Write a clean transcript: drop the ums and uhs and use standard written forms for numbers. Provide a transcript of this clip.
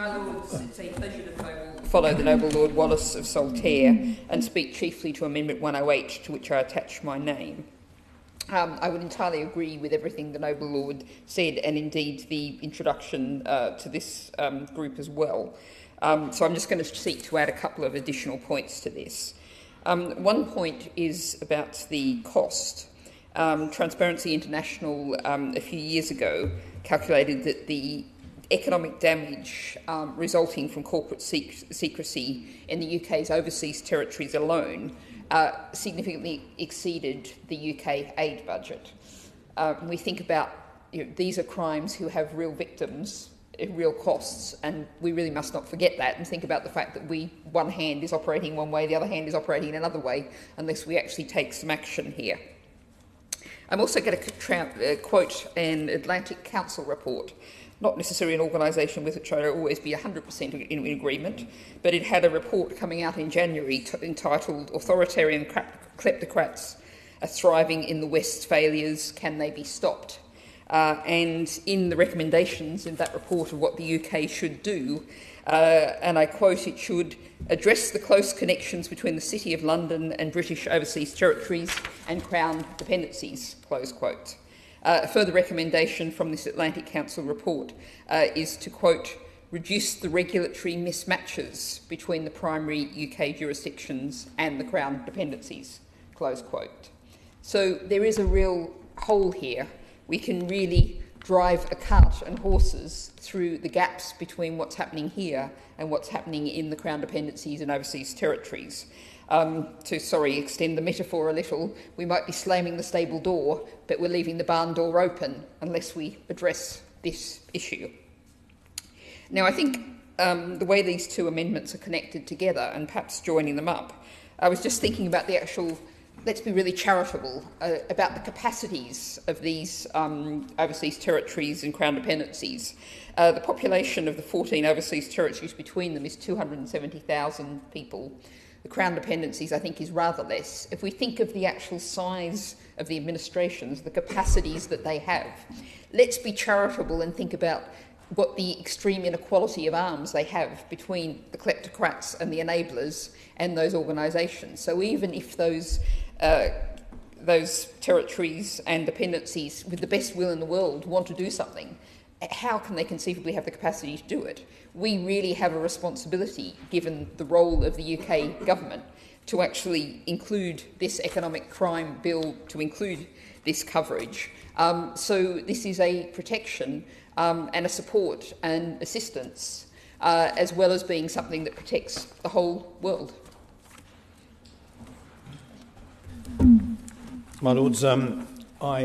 My Lords, it's a pleasure to follow the Noble Lord Wallace of Saltaire and speak chiefly to Amendment 108, to which I attach my name. I would entirely agree with everything the Noble Lord said, and indeed the introduction to this group as well. So I'm just going to seek to add a couple of additional points to this. One point is about the cost. Transparency International a few years ago calculated that the economic damage resulting from corporate secrecy in the UK's overseas territories alone significantly exceeded the UK aid budget. We think about, these are crimes who have real victims, real costs, and we really must not forget that and think about the fact that one hand is operating one way, the other hand is operating in another way, unless we actually take some action here. I'm also going to quote an Atlantic Council report, not necessarily an organisation with which I'd always be 100% in agreement, but it had a report coming out in January entitled "Authoritarian Kleptocrats Are Thriving in the West's Failures, Can They Be Stopped?" And in the recommendations in that report of what the UK should do, and I quote, it should address the close connections between the City of London and British overseas territories and Crown dependencies, close quote. A further recommendation from this Atlantic Council report is to, quote, reduce the regulatory mismatches between the primary UK jurisdictions and the Crown dependencies, close quote. So there is a real hole here. We can really drive a cart and horses through the gaps between what's happening here and what's happening in the Crown dependencies and overseas territories. To extend the metaphor a little, we might be slamming the stable door, but we're leaving the barn door open unless we address this issue. Now, I think the way these two amendments are connected together, and perhaps joining them up, I was just thinking about the actual, let's be really charitable, about the capacities of these overseas territories and Crown dependencies. The population of the 14 overseas territories between them is 270,000 people. The Crown dependencies, I think, is rather less. If we think of the actual size of the administrations, the capacities that they have, let's be charitable and think about what the extreme inequality of arms they have between the kleptocrats and the enablers and those organisations. So even if those territories and dependencies, with the best will in the world, want to do something, how can they conceivably have the capacity to do it? We really have a responsibility, given the role of the UK government, to actually include this economic crime bill, to include this coverage. So this is a protection and a support and assistance, as well as being something that protects the whole world. My Lords, I